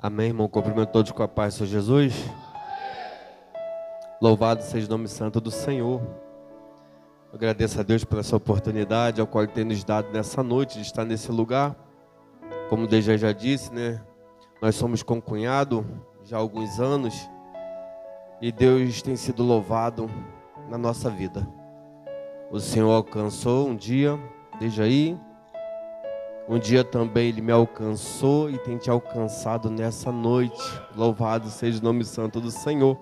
Amém, irmão? Cumprimento todos com a paz do Senhor Jesus. Louvado seja o nome santo do Senhor. Eu agradeço a Deus por essa oportunidade, ao qual Ele tem nos dado nessa noite, de estar nesse lugar. Como o Deja já disse, né? Nós somos concunhados já há alguns anos. E Deus tem sido louvado na nossa vida. O Senhor alcançou um dia, desde aí. Um dia também Ele me alcançou e tem te alcançado nessa noite. Louvado seja o nome santo do Senhor.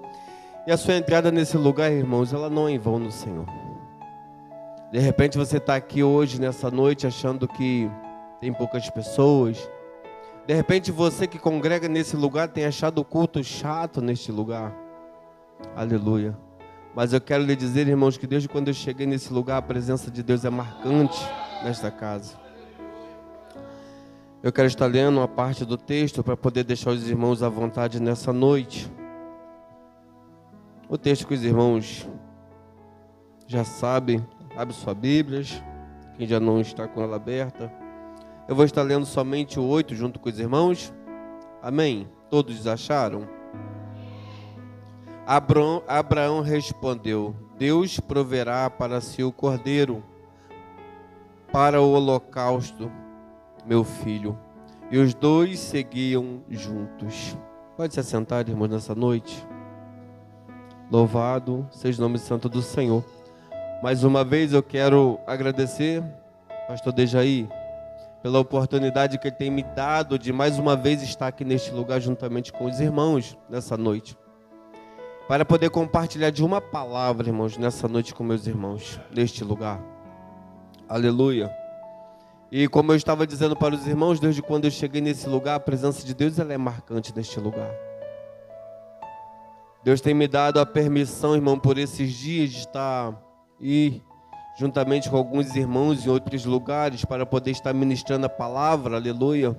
E a sua entrada nesse lugar, irmãos, ela não é em vão no Senhor. De repente você está aqui hoje, nessa noite, achando que tem poucas pessoas. De repente você que congrega nesse lugar tem achado o culto chato neste lugar. Aleluia. Mas eu quero lhe dizer, irmãos, que desde quando eu cheguei nesse lugar, a presença de Deus é marcante nesta casa. Eu quero estar lendo uma parte do texto para poder deixar os irmãos à vontade nessa noite. O texto que os irmãos já sabem, abre sua Bíblia, quem já não está com ela aberta. Eu vou estar lendo somente o 8 junto com os irmãos. Amém? Todos acharam? Abraão respondeu: Deus proverá para si o cordeiro, para o holocausto, meu filho. E os dois seguiam juntos. Pode se assentar, irmãos, nessa noite. Louvado seja o nome santo do Senhor. Mais uma vez eu quero agradecer, pastor Dejaí, pela oportunidade que ele tem me dado de mais uma vez estar aqui neste lugar juntamente com os irmãos nessa noite, para poder compartilhar de uma palavra, irmãos, nessa noite com meus irmãos, neste lugar. Aleluia. E como eu estava dizendo para os irmãos, desde quando eu cheguei nesse lugar, a presença de Deus ela é marcante neste lugar. Deus tem me dado a permissão, irmão, por esses dias de estar e juntamente com alguns irmãos em outros lugares para poder estar ministrando a palavra, aleluia.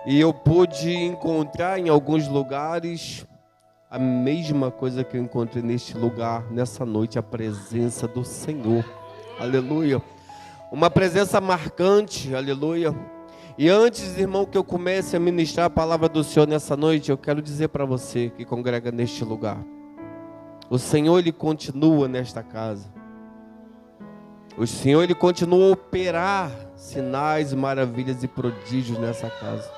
E eu pude encontrar em alguns lugares a mesma coisa que eu encontrei neste lugar, nessa noite, a presença do Senhor, aleluia. Uma presença marcante, aleluia. E antes, irmão, que eu comece a ministrar a palavra do Senhor nessa noite, eu quero dizer para você que congrega neste lugar: o Senhor, Ele continua nesta casa. O Senhor, Ele continua a operar sinais, maravilhas e prodígios nessa casa.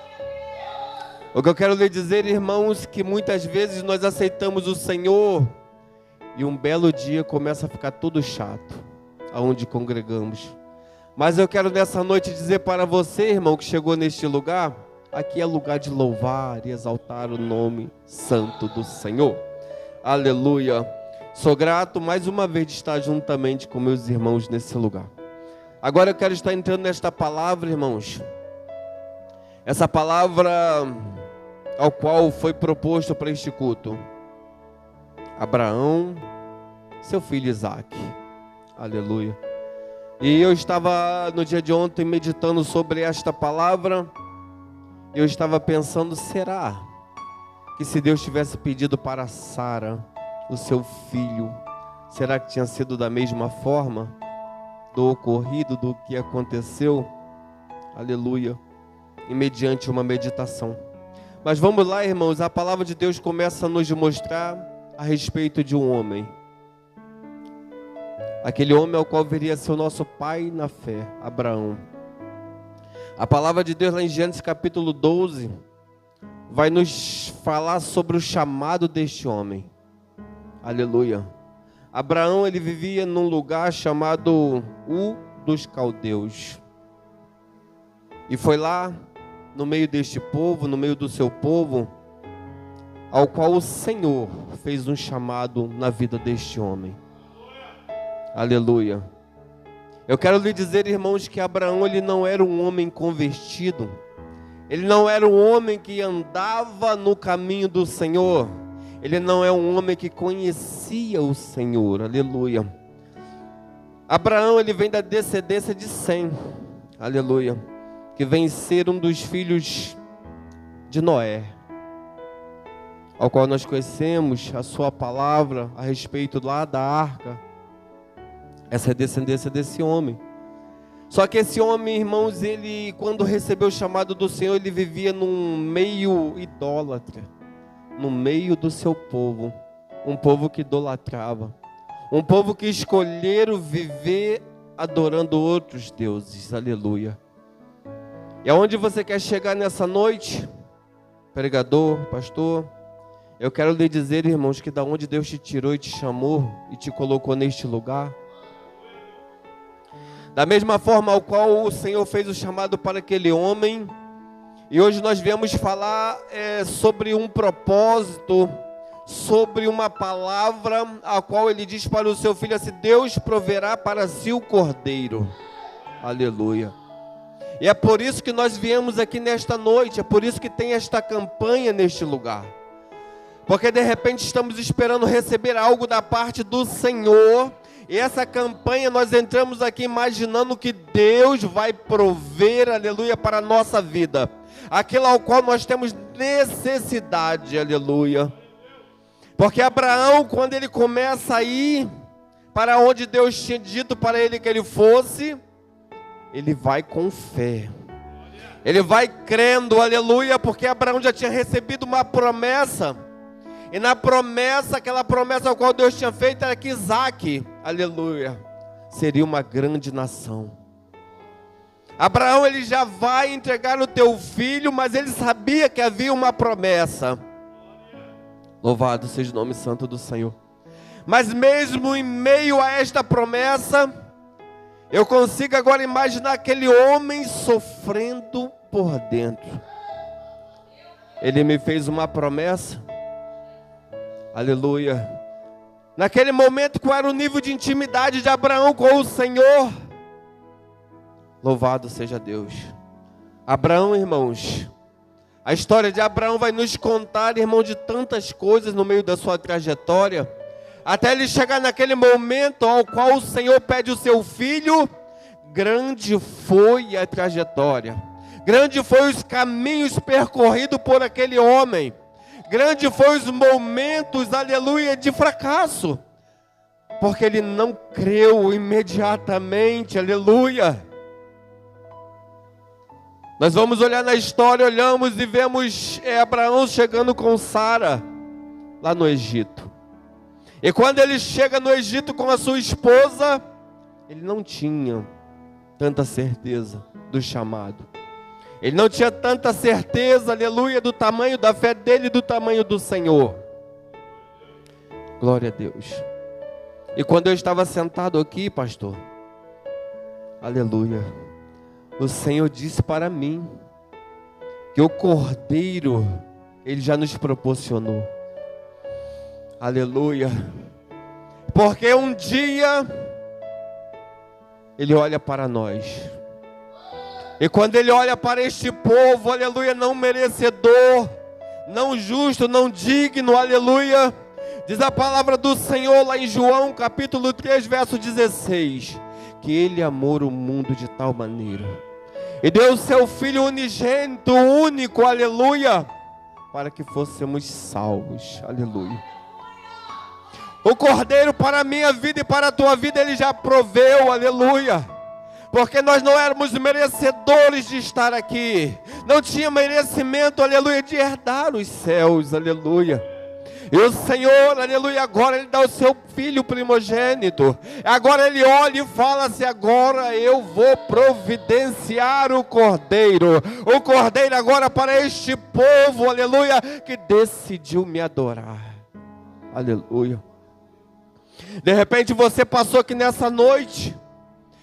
O que eu quero lhe dizer, irmãos, que muitas vezes nós aceitamos o Senhor e um belo dia começa a ficar tudo chato, aonde congregamos. Mas eu quero nessa noite dizer para você, irmão, que chegou neste lugar, aqui é lugar de louvar e exaltar o nome santo do Senhor. Aleluia. Sou grato mais uma vez de estar juntamente com meus irmãos nesse lugar. Agora eu quero estar entrando nesta palavra, irmãos. Essa palavra ao qual foi proposto para este culto. Abraão, seu filho Isaque. Aleluia. E eu estava no dia de ontem meditando sobre esta palavra. Eu estava pensando, será que se Deus tivesse pedido para Sara, o seu filho, será que tinha sido da mesma forma do ocorrido, do que aconteceu? Aleluia. E mediante uma meditação. Mas vamos lá, irmãos, a palavra de Deus começa a nos mostrar a respeito de um homem. Aquele homem ao qual viria a ser o nosso pai na fé, Abraão. A palavra de Deus lá em Gênesis capítulo 12 vai nos falar sobre o chamado deste homem. Aleluia. Abraão, ele vivia num lugar chamado dos Caldeus. E foi lá, no meio deste povo, no meio do seu povo, ao qual o Senhor fez um chamado na vida deste homem. Aleluia. Eu quero lhe dizer, irmãos, que Abraão, ele não era um homem convertido. Ele não era um homem que andava no caminho do Senhor. Ele não é um homem que conhecia o Senhor. Aleluia. Abraão, ele vem da descendência de Sem. Aleluia. Que vem ser um dos filhos de Noé, ao qual nós conhecemos a sua palavra a respeito lá da arca. Essa é a descendência desse homem. Só que esse homem, irmãos, ele, quando recebeu o chamado do Senhor, ele vivia num meio idólatra, no meio do seu povo, um povo que idolatrava, um povo que escolheram viver adorando outros deuses, aleluia. E aonde você quer chegar nessa noite, pregador, pastor? Eu quero lhe dizer, irmãos, que da onde Deus te tirou e te chamou e te colocou neste lugar, da mesma forma ao qual o Senhor fez o chamado para aquele homem, e hoje nós viemos falar sobre um propósito, sobre uma palavra, a qual ele diz para o seu filho assim: Deus proverá para si o cordeiro, aleluia. E é por isso que nós viemos aqui nesta noite, é por isso que tem esta campanha neste lugar, porque de repente estamos esperando receber algo da parte do Senhor. E essa campanha nós entramos aqui imaginando que Deus vai prover, aleluia, para a nossa vida, aquilo ao qual nós temos necessidade, aleluia. Porque Abraão, quando ele começa a ir para onde Deus tinha dito para ele que ele fosse, ele vai com fé, ele vai crendo, aleluia, porque Abraão já tinha recebido uma promessa. E na promessa, aquela promessa a qual Deus tinha feito era que Isaac, aleluia, seria uma grande nação. Abraão, ele já vai entregar o teu filho, mas ele sabia que havia uma promessa. Louvado seja o nome santo do Senhor. Mas mesmo em meio a esta promessa, eu consigo agora imaginar aquele homem sofrendo por dentro. Ele me fez uma promessa, aleluia. Naquele momento, qual era o nível de intimidade de Abraão com o Senhor? Louvado seja Deus. Abraão, irmãos, a história de Abraão vai nos contar, irmão, de tantas coisas no meio da sua trajetória, até ele chegar naquele momento ao qual o Senhor pede o seu filho. Grande foi a trajetória, grande foi os caminhos percorridos por aquele homem, grande foi os momentos, aleluia, de fracasso, porque ele não creu imediatamente, aleluia. Nós vamos olhar na história, olhamos e vemos Abraão chegando com Sara, lá no Egito. E quando ele chega no Egito com a sua esposa, ele não tinha tanta certeza do chamado. Ele não tinha tanta certeza, aleluia, do tamanho da fé dele e do tamanho do Senhor. Glória a Deus. E quando eu estava sentado aqui, pastor, aleluia, o Senhor disse para mim que o Cordeiro, Ele já nos proporcionou. Aleluia. Porque um dia Ele olha para nós. E quando Ele olha para este povo, aleluia, não merecedor, não justo, não digno, aleluia, diz a palavra do Senhor lá em João, capítulo 3, verso 16, que Ele amou o mundo de tal maneira, e deu o seu Filho unigênito, único, aleluia, para que fôssemos salvos, aleluia. O Cordeiro para a minha vida e para a tua vida, Ele já proveu, aleluia. Porque nós não éramos merecedores de estar aqui. Não tinha merecimento, aleluia, de herdar os céus, aleluia. E o Senhor, aleluia, agora Ele dá o seu Filho primogênito. Agora Ele olha e fala assim: agora eu vou providenciar o Cordeiro. O Cordeiro agora para este povo, aleluia, que decidiu me adorar. Aleluia. De repente você passou aqui nessa noite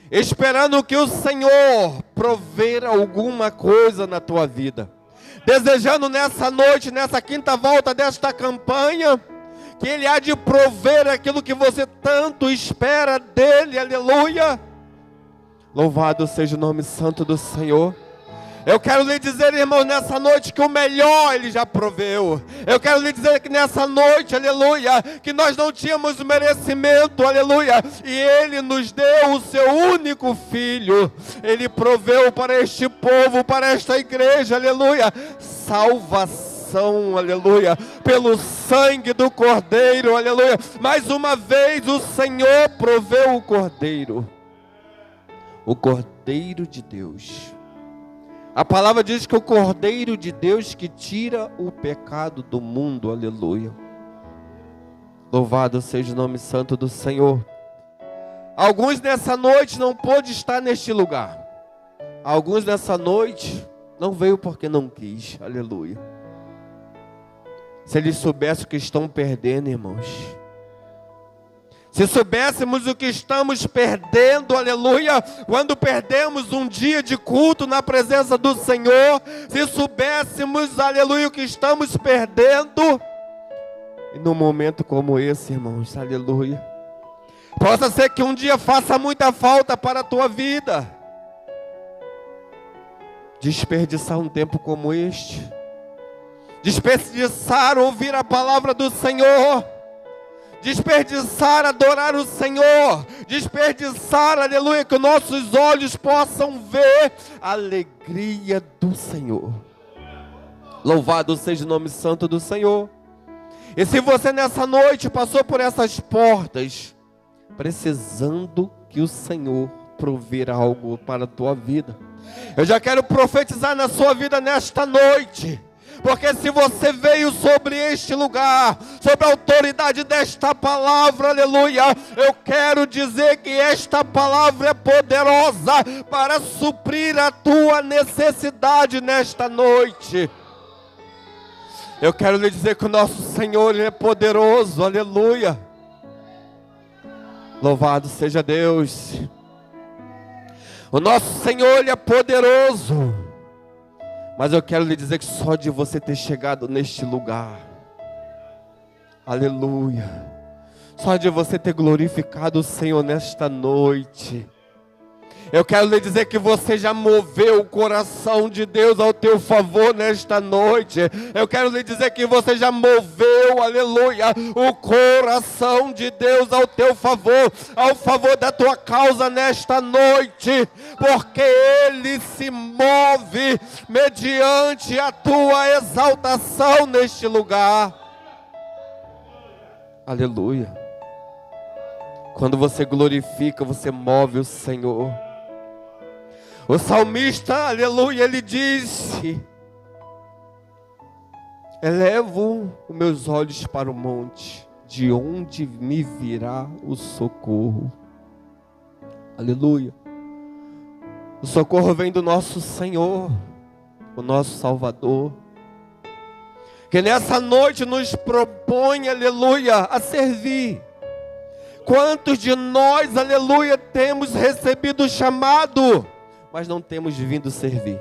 esperando que o Senhor prover alguma coisa na tua vida, desejando nessa noite, nessa quinta volta desta campanha, que Ele há de prover aquilo que você tanto espera dEle, aleluia. Louvado seja o nome santo do Senhor. Eu quero lhe dizer, irmão, nessa noite que o melhor Ele já proveu. Eu quero lhe dizer que nessa noite, aleluia, que nós não tínhamos merecimento, aleluia, e Ele nos deu o seu único Filho. Ele proveu para este povo, para esta igreja, aleluia, salvação, aleluia, pelo sangue do Cordeiro, aleluia. Mais uma vez o Senhor proveu o Cordeiro. o Cordeiro de Deus. A palavra diz que o Cordeiro de Deus que tira o pecado do mundo, aleluia. Louvado seja o nome santo do Senhor. Alguns nessa noite não pôde estar neste lugar. Alguns nessa noite não veio porque não quis, aleluia. Se eles soubessem o que estão perdendo, irmãos. Se soubéssemos o que estamos perdendo, aleluia, quando perdemos um dia de culto na presença do Senhor, se soubéssemos, aleluia, o que estamos perdendo, e num momento como esse, irmãos, aleluia, possa ser que um dia faça muita falta para a tua vida, desperdiçar um tempo como este, desperdiçar ouvir a palavra do Senhor, desperdiçar adorar o Senhor, desperdiçar, aleluia, que nossos olhos possam ver a alegria do Senhor. Louvado seja o nome santo do Senhor. E se você nessa noite passou por essas portas, precisando que o Senhor prover algo para a tua vida, eu já quero profetizar na sua vida nesta noite. Porque se você veio sobre este lugar, sobre a autoridade desta palavra, aleluia, eu quero dizer que esta palavra é poderosa para suprir a tua necessidade nesta noite. Eu quero lhe dizer que o nosso Senhor Ele é poderoso, aleluia. Louvado seja Deus. O nosso Senhor Ele é poderoso. Mas eu quero lhe dizer que só de você ter chegado neste lugar, aleluia, só de você ter glorificado o Senhor nesta noite, eu quero lhe dizer que você já moveu o coração de Deus ao teu favor nesta noite. Eu quero lhe dizer que você já moveu, aleluia, o coração de Deus ao teu favor, ao favor da tua causa nesta noite, porque Ele se move mediante a tua exaltação neste lugar. Aleluia. Quando você glorifica, você move o Senhor. O salmista, aleluia, ele disse: elevo os meus olhos para o monte, de onde me virá o socorro. Aleluia. O socorro vem do nosso Senhor, o nosso Salvador, que nessa noite nos propõe, aleluia, a servir. Quantos de nós, aleluia, temos recebido o chamado, mas não temos vindo servir?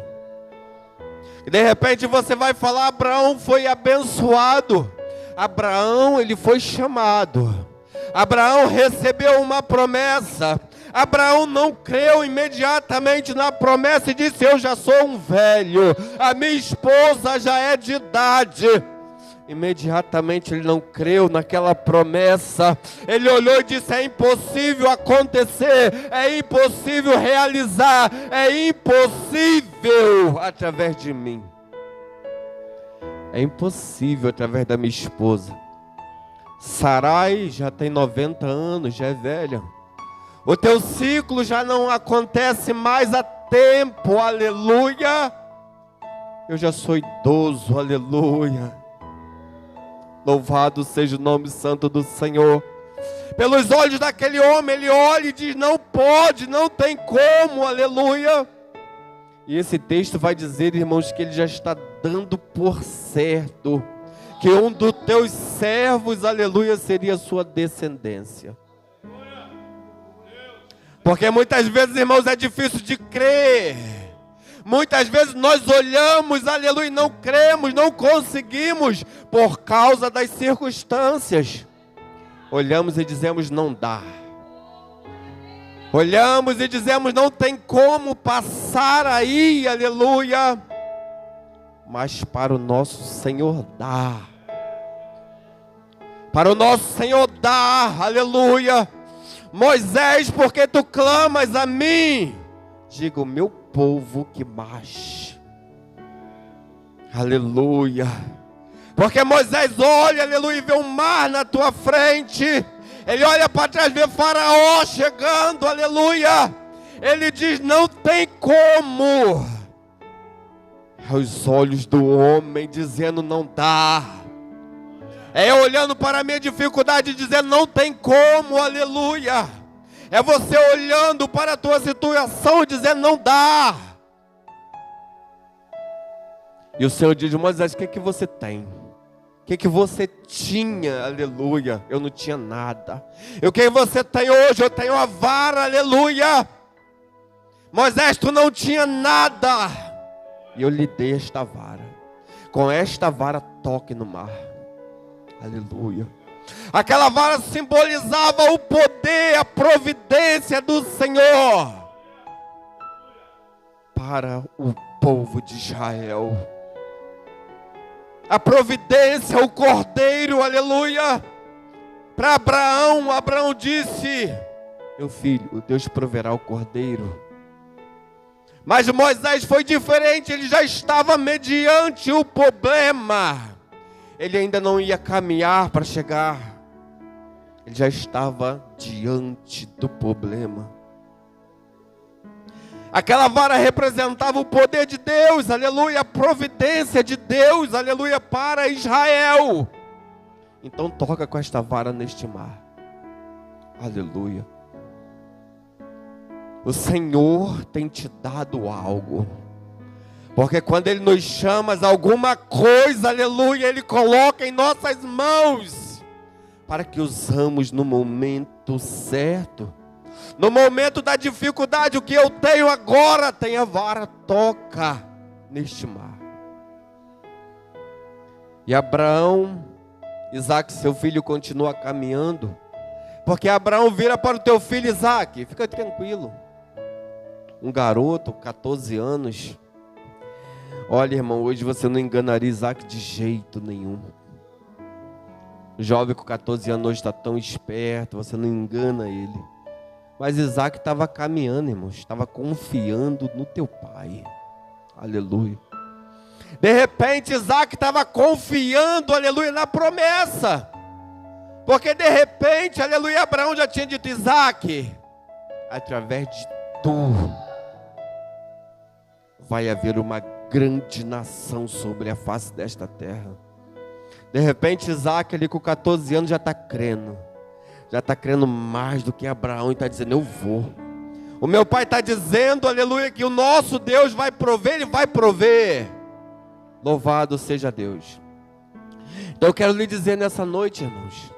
E de repente você vai falar: Abraão foi abençoado, Abraão ele foi chamado, Abraão recebeu uma promessa, Abraão não creu imediatamente na promessa e disse: eu já sou um velho, a minha esposa já é de idade. Imediatamente ele não creu naquela promessa. Ele olhou e disse: é impossível acontecer, é impossível realizar, é impossível através de mim, é impossível através da minha esposa. Sarai já tem 90 anos, já é velha. O teu ciclo já não acontece mais a tempo, aleluia. Eu já sou idoso, aleluia. Louvado seja o nome santo do Senhor. Pelos olhos daquele homem, ele olha e diz: não pode, não tem como, aleluia. E esse texto vai dizer, irmãos, que ele já está dando por certo que um dos teus servos, aleluia, seria a sua descendência. Porque muitas vezes, irmãos, é difícil de crer. Muitas vezes nós olhamos, aleluia, e não cremos, não conseguimos, por causa das circunstâncias. Olhamos e dizemos: não dá. Olhamos e dizemos: não tem como passar aí, aleluia. Mas para o nosso Senhor dá. Para o nosso Senhor dá, aleluia. Moisés, porque tu clamas a mim? Diga: o meu povo que marche. Aleluia. Porque Moisés olha, aleluia, e vê um mar na tua frente. Ele olha para trás, vê Faraó chegando, aleluia. Ele diz: não tem como. É os olhos do homem dizendo: não dá. É eu olhando para a minha dificuldade dizendo: não tem como, aleluia. É você olhando para a tua situação dizendo: não dá. E o Senhor diz: Moisés, o que você tem? O que você tinha? Aleluia. Eu não tinha nada. E o que você tem hoje? Eu tenho a vara, aleluia. Moisés, tu não tinha nada. E eu lhe dei esta vara. Com esta vara toque no mar. Aleluia. Aquela vara simbolizava o poder, a providência do Senhor para o povo de Israel. A providência, o cordeiro, aleluia. Para Abraão, Abraão disse: meu filho, Deus proverá o cordeiro. Mas Moisés foi diferente, ele já estava mediante o problema. Ele ainda não ia caminhar para chegar. Ele já estava diante do problema. Aquela vara representava o poder de Deus, aleluia, a providência de Deus, aleluia, para Israel. Então toca com esta vara neste mar. Aleluia. O Senhor tem te dado algo. Porque quando Ele nos chama alguma coisa, aleluia, Ele coloca em nossas mãos, para que usamos no momento certo. No momento da dificuldade, o que eu tenho agora, tem a vara, toca neste mar. E Abraão, Isaque, seu filho, continua caminhando. Porque Abraão vira para o teu filho Isaque: fica tranquilo. Um garoto, 14 anos. Olha, irmão, hoje você não enganaria Isaque de jeito nenhum. O jovem com 14 anos hoje está tão esperto, você não engana ele. Mas Isaque estava caminhando, irmãos, estava confiando no teu pai. Aleluia. De repente, Isaque estava confiando, aleluia, na promessa. Porque de repente, aleluia, Abraão já tinha dito: Isaque, através de tu vai haver uma grande nação sobre a face desta terra. De repente, Isaque ali com 14 anos já está crendo. Já está crendo mais do que Abraão e está dizendo: eu vou. O meu pai está dizendo, aleluia, que o nosso Deus vai prover, Ele vai prover. Louvado seja Deus. Então eu quero lhe dizer nessa noite, irmãos,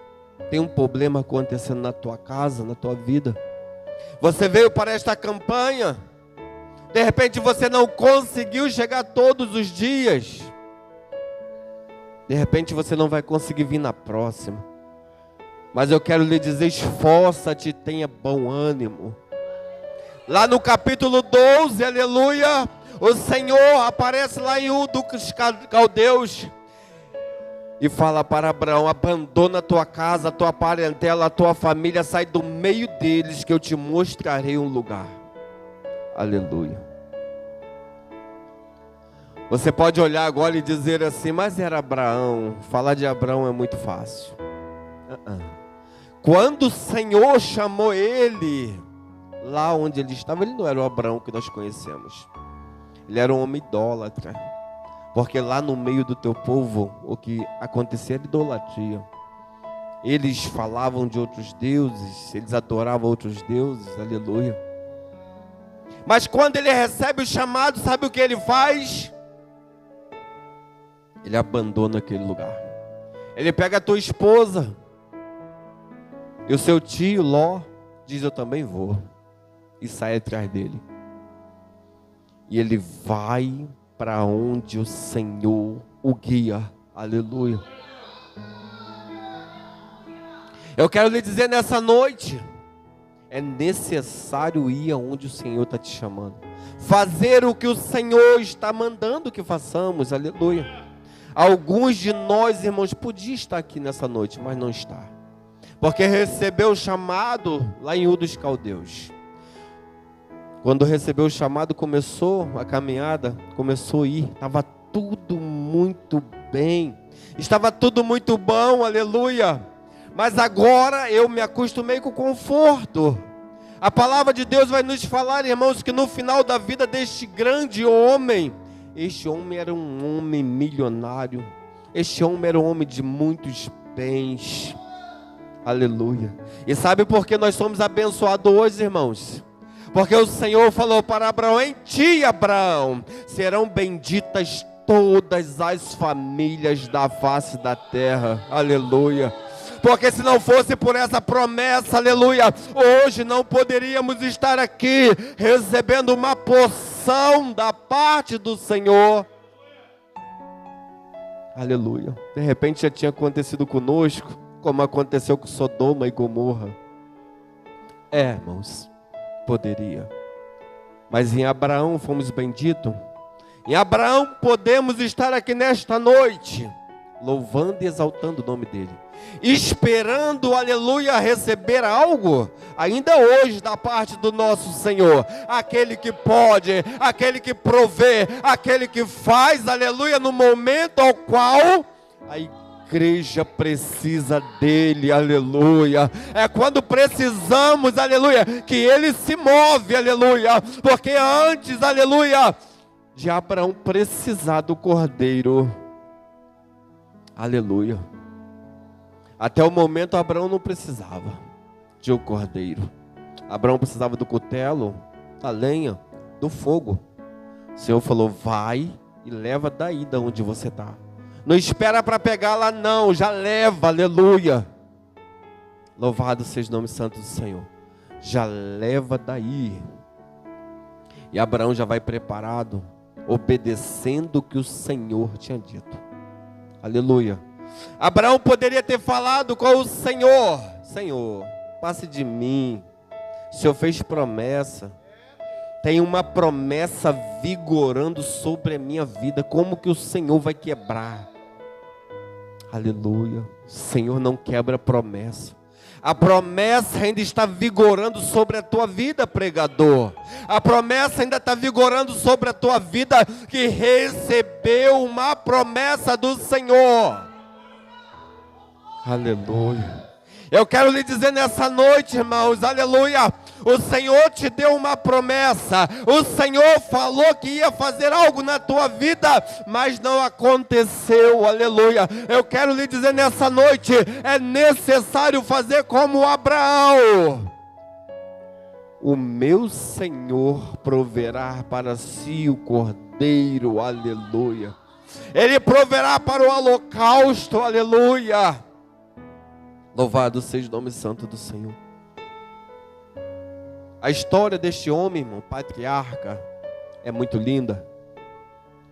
tem um problema acontecendo na tua casa, na tua vida. Você veio para esta campanha, de repente você não conseguiu chegar todos os dias. De repente você não vai conseguir vir na próxima. Mas eu quero lhe dizer: esforça-te, tenha bom ânimo. Lá no capítulo 12, aleluia, o Senhor aparece lá em Ur dos Caldeus e fala para Abraão: abandona a tua casa, a tua parentela, a tua família, sai do meio deles que eu te mostrarei um lugar. Aleluia. Você pode olhar agora e dizer assim: mas era Abraão. Falar de Abraão é muito fácil. Quando o Senhor chamou ele, lá onde ele estava, ele não era o Abraão que nós conhecemos. Ele era um homem idólatra. Porque lá no meio do teu povo, o que acontecia era idolatria. Eles falavam de outros deuses, eles adoravam outros deuses, aleluia. Mas quando ele recebe o chamado, sabe o que ele faz? Ele abandona aquele lugar. Ele pega a tua esposa, e o seu tio Ló diz: eu também vou. E sai atrás dele. E ele vai para onde o Senhor o guia. Aleluia. Eu quero lhe dizer nessa noite: é necessário ir aonde o Senhor está te chamando. Fazer o que o Senhor está mandando que façamos. Aleluia. Alguns de nós, irmãos, podiam estar aqui nessa noite, mas não está. Porque recebeu o chamado lá em Ur dos Caldeus. Quando recebeu o chamado, começou a caminhada, começou a ir. Estava tudo muito bem. Estava tudo muito bom, aleluia. Mas agora eu me acostumei com o conforto. A palavra de Deus vai nos falar, irmãos, que no final da vida deste grande homem, este homem era um homem milionário, este homem era um homem de muitos bens, aleluia. E sabe por que nós somos abençoados hoje, irmãos? Porque o Senhor falou para Abraão: em ti, Abraão, serão benditas todas as famílias da face da terra, aleluia. Porque se não fosse por essa promessa, aleluia, hoje não poderíamos estar aqui recebendo uma porção da parte do Senhor, aleluia. De repente já tinha acontecido conosco, como aconteceu com Sodoma e Gomorra. Irmãos, poderia. Mas em Abraão fomos benditos. Em Abraão podemos estar aqui nesta noite, louvando e exaltando o nome dele, esperando, aleluia, receber algo, ainda hoje, da parte do nosso Senhor, aquele que pode, aquele que provê, aquele que faz, aleluia, no momento ao qual a igreja precisa dele, aleluia. É quando precisamos, aleluia, que ele se move, aleluia, porque antes, aleluia, de Abraão precisar do cordeiro, aleluia, até o momento Abraão não precisava de um cordeiro. Abraão precisava do cutelo, da lenha, do fogo. O Senhor falou: vai e leva daí de onde você está. Não espera para pegar lá não, já leva, aleluia. Louvado seja o nome santo do Senhor. Já leva daí. E Abraão já vai preparado, obedecendo o que o Senhor tinha dito. Aleluia. Abraão poderia ter falado com o Senhor: Senhor, passe de mim. O Senhor fez promessa. Tem uma promessa vigorando sobre a minha vida. Como que o Senhor vai quebrar? Aleluia. O Senhor não quebra a promessa. A promessa ainda está vigorando sobre a tua vida, pregador. A promessa ainda está vigorando sobre a tua vida, que recebeu uma promessa do Senhor. Aleluia. Eu quero lhe dizer nessa noite, irmãos, aleluia, o Senhor te deu uma promessa, o Senhor falou que ia fazer algo na tua vida, mas não aconteceu, aleluia. Eu quero lhe dizer nessa noite, é necessário fazer como Abraão. O meu Senhor proverá para si o cordeiro, aleluia. Ele proverá para o holocausto, aleluia. Louvado seja o nome santo do Senhor. A história deste homem, irmão, patriarca, é muito linda,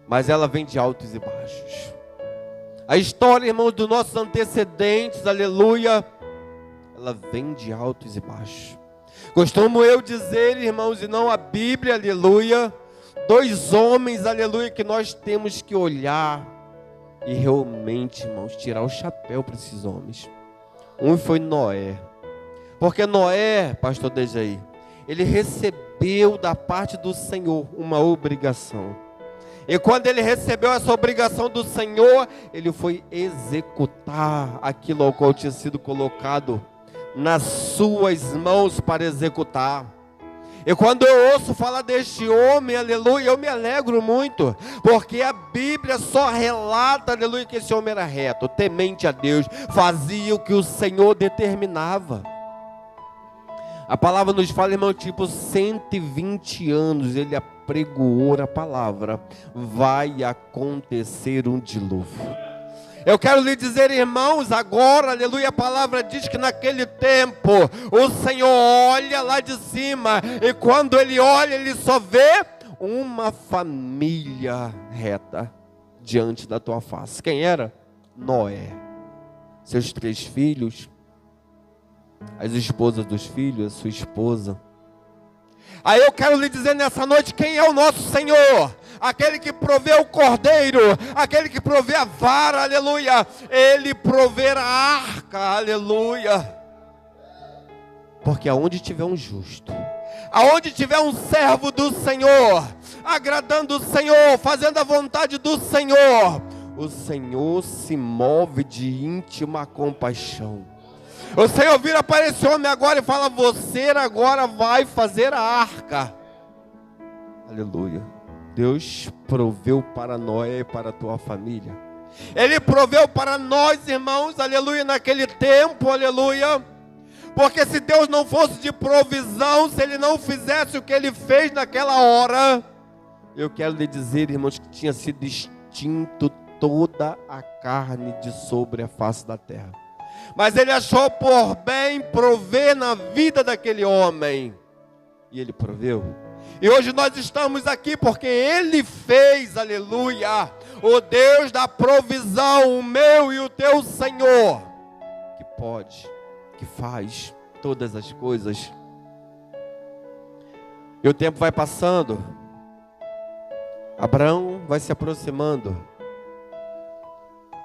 mas ela vem de altos e baixos. A história, irmãos, dos nossos antecedentes, aleluia, ela vem de altos e baixos. Costumo eu dizer, irmãos, e não a Bíblia, aleluia, dois homens, aleluia, que nós temos que olhar e realmente, irmãos, tirar o chapéu para esses homens. Um foi Noé, porque Noé, pastor Dejaí, ele recebeu da parte do Senhor uma obrigação. E quando ele recebeu essa obrigação do Senhor, ele foi executar aquilo ao qual tinha sido colocado nas suas mãos para executar. E quando eu ouço falar deste homem, aleluia, eu me alegro muito, porque a Bíblia só relata, aleluia, que esse homem era reto, temente a Deus, fazia o que o Senhor determinava. A palavra nos fala, irmão, tipo 120 anos ele apregoou a palavra: vai acontecer um dilúvio. Eu quero lhe dizer, irmãos, agora, aleluia, a palavra diz que naquele tempo, o Senhor olha lá de cima, e quando Ele olha, Ele só vê uma família reta diante da tua face. Quem era? Noé. Seus 3 filhos, as esposas dos filhos, a sua esposa. Aí eu quero lhe dizer nessa noite, quem é o nosso Senhor? Aquele que provê o cordeiro, aquele que provê a vara, aleluia. Ele provê a arca, aleluia. Porque aonde tiver um justo, aonde tiver um servo do Senhor, agradando o Senhor, fazendo a vontade do Senhor, o Senhor se move de íntima compaixão. O Senhor vira para esse homem agora e fala: você agora vai fazer a arca. Aleluia. Deus proveu para Noé e para a tua família. Ele proveu para nós, irmãos, aleluia, naquele tempo, aleluia. Porque se Deus não fosse de provisão, se Ele não fizesse o que Ele fez naquela hora, eu quero lhe dizer, irmãos, que tinha sido extinto toda a carne de sobre a face da terra. Mas Ele achou por bem prover na vida daquele homem. E Ele proveu. E hoje nós estamos aqui porque Ele fez, aleluia, o Deus da provisão, o meu e o teu Senhor, que pode, que faz todas as coisas. E o tempo vai passando, Abraão vai se aproximando.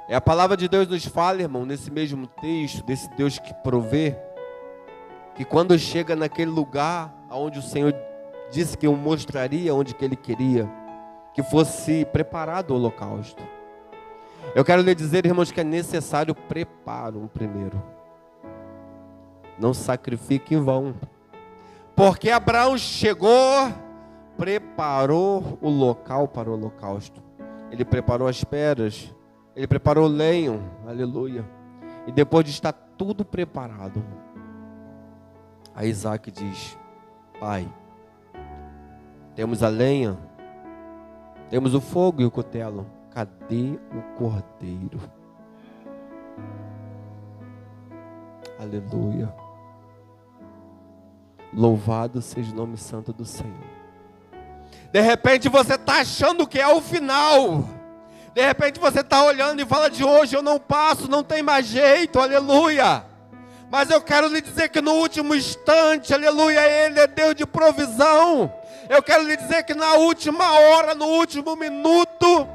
E a palavra de Deus nos fala, irmão, nesse mesmo texto, desse Deus que provê, que quando chega naquele lugar onde o Senhor disse que o mostraria onde que Ele queria que fosse preparado o holocausto. Eu quero lhe dizer, irmãos, que é necessário preparo primeiro. Não sacrifique em vão. Porque Abraão chegou, preparou o local para o holocausto. Ele preparou as pedras, ele preparou o lenho, aleluia. E depois de estar tudo preparado, a Isaac diz: pai, temos a lenha, temos o fogo e o cutelo, cadê o cordeiro? Aleluia. Louvado seja o nome santo do Senhor. De repente você está achando que é o final. De repente você está olhando e fala: de hoje eu não passo, não tem mais jeito, aleluia. Mas eu quero lhe dizer que no último instante, aleluia, Ele é Deus de provisão. Eu quero lhe dizer que na última hora, no último minuto,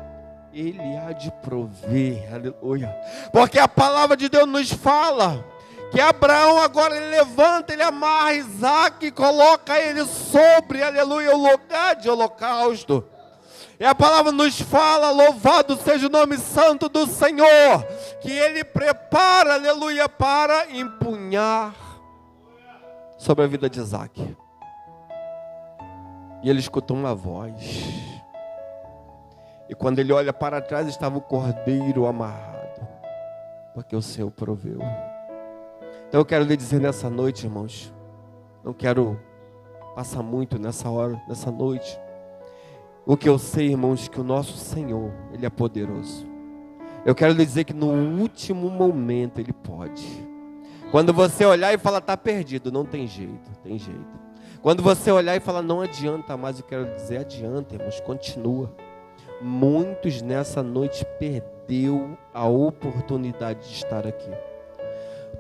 Ele há de prover, aleluia. Porque a palavra de Deus nos fala que Abraão agora ele levanta, ele amarra Isaac e coloca ele sobre, aleluia, o lugar de holocausto. E a palavra nos fala, louvado seja o nome santo do Senhor, que Ele prepara, aleluia, para empunhar sobre a vida de Isaac. E ele escutou uma voz. E quando ele olha para trás, estava o cordeiro amarrado, porque o Senhor proveu. Então eu quero lhe dizer nessa noite, irmãos, não quero passar muito nessa hora, nessa noite. O que eu sei, irmãos, que o nosso Senhor, Ele é poderoso. Eu quero lhe dizer que no último momento Ele pode. Quando você olhar e falar: está perdido, não tem jeito, tem jeito. Quando você olhar e falar: não adianta mais, eu quero dizer: adianta, irmãos, continua. Muitos nessa noite perdeu a oportunidade de estar aqui.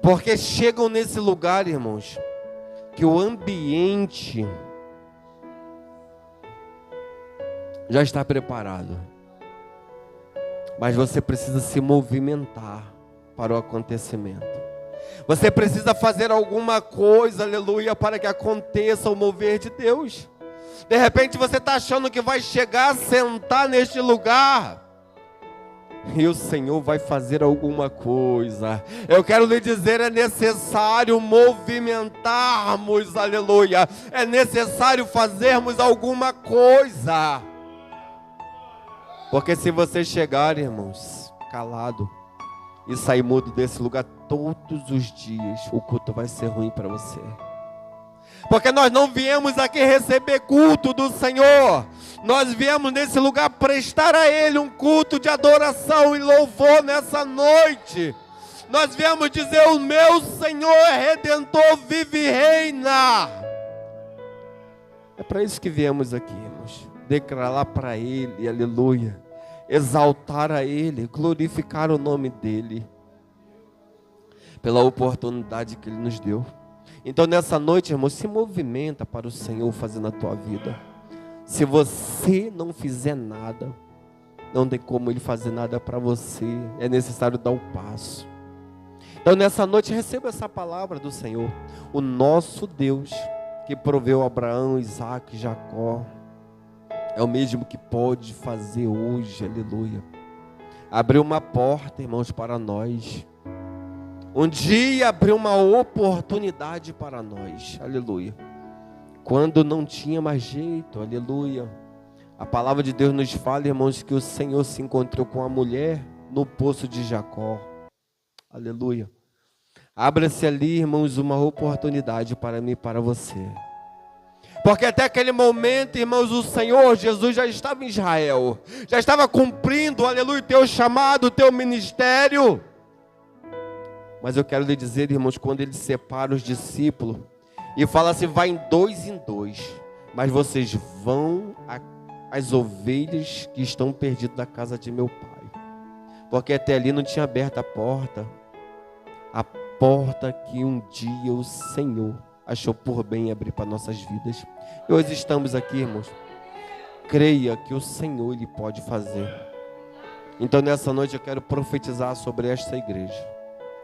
Porque chegam nesse lugar, irmãos, que o ambiente já está preparado. Mas você precisa se movimentar para o acontecimento. Você precisa fazer alguma coisa, aleluia, para que aconteça o mover de Deus. De repente você está achando que vai chegar, sentar neste lugar, e o Senhor vai fazer alguma coisa. Eu quero lhe dizer, é necessário movimentarmos, aleluia. É necessário fazermos alguma coisa. Porque se você chegar, irmãos, calado e sair mudo desse lugar todos os dias, o culto vai ser ruim para você. Porque nós não viemos aqui receber culto do Senhor. Nós viemos nesse lugar prestar a Ele um culto de adoração e louvor nessa noite. Nós viemos dizer: o meu Senhor Redentor vive e reina. É para isso que viemos aqui, irmãos. Declarar para Ele, aleluia. Exaltar a Ele, glorificar o nome dEle. Pela oportunidade que Ele nos deu. Então nessa noite, irmão, se movimenta para o Senhor fazer na tua vida. Se você não fizer nada, não tem como Ele fazer nada para você. É necessário dar o passo. Então nessa noite receba essa palavra do Senhor. O nosso Deus que proveu Abraão, Isaac, Jacó, é o mesmo que pode fazer hoje, aleluia. Abriu uma porta, irmãos, para nós. Um dia abriu uma oportunidade para nós, aleluia. Quando não tinha mais jeito, aleluia. A palavra de Deus nos fala, irmãos, que o Senhor se encontrou com a mulher no poço de Jacó, aleluia. Abra-se ali, irmãos, uma oportunidade para mim e para você. Porque até aquele momento, irmãos, o Senhor Jesus já estava em Israel, já estava cumprindo, aleluia, o teu chamado, o teu ministério. Mas eu quero lhe dizer, irmãos, quando ele separa os discípulos e fala assim, vai em dois, mas vocês vão às ovelhas que estão perdidas da casa de meu pai. Porque até ali não tinha aberto a porta que um dia o Senhor achou por bem abrir para nossas vidas. E hoje estamos aqui, irmãos. Creia que o Senhor Ele pode fazer. Então nessa noite eu quero profetizar sobre esta igreja,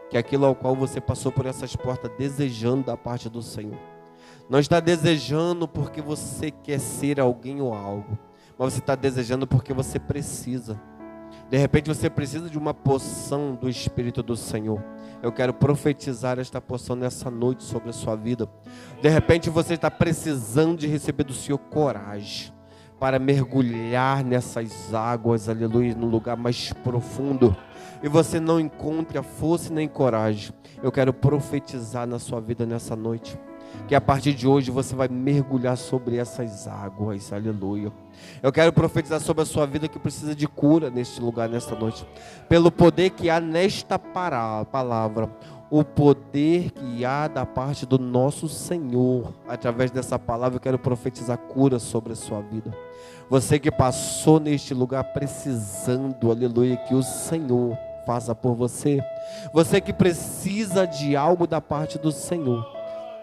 que aquilo ao qual você passou por essas portas desejando da parte do Senhor, não está desejando porque você quer ser alguém ou algo, mas você está desejando porque você precisa. De repente você precisa de uma porção do Espírito do Senhor. Eu quero profetizar esta porção nessa noite sobre a sua vida. De repente você está precisando de receber do Senhor coragem para mergulhar nessas águas, aleluia, no lugar mais profundo. E você não encontra força nem coragem. Eu quero profetizar na sua vida nessa noite, que a partir de hoje você vai mergulhar sobre essas águas, aleluia. Eu quero profetizar sobre a sua vida que precisa de cura neste lugar, nesta noite, pelo poder que há nesta palavra, o poder que há da parte do nosso Senhor. Através dessa palavra eu quero profetizar cura sobre a sua vida. Você que passou neste lugar precisando, aleluia, que o Senhor faça por você. Você que precisa de algo da parte do Senhor,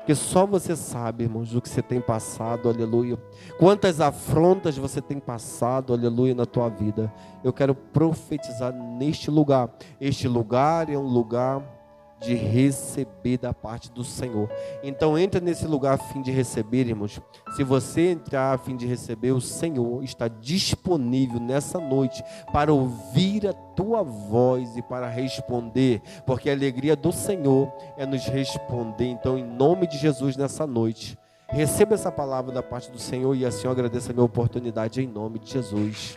que só você sabe, irmãos, do que você tem passado, aleluia. Quantas afrontas você tem passado, aleluia, na tua vida. Eu quero profetizar neste lugar. Este lugar é um lugar de receber da parte do Senhor. Então entra nesse lugar a fim de receber, irmãos. Se você entrar a fim de receber, o Senhor está disponível nessa noite para ouvir a tua voz e para responder, porque a alegria do Senhor é nos responder. Então, em nome de Jesus, nessa noite, receba essa palavra da parte do Senhor e assim eu agradeço a minha oportunidade em nome de Jesus.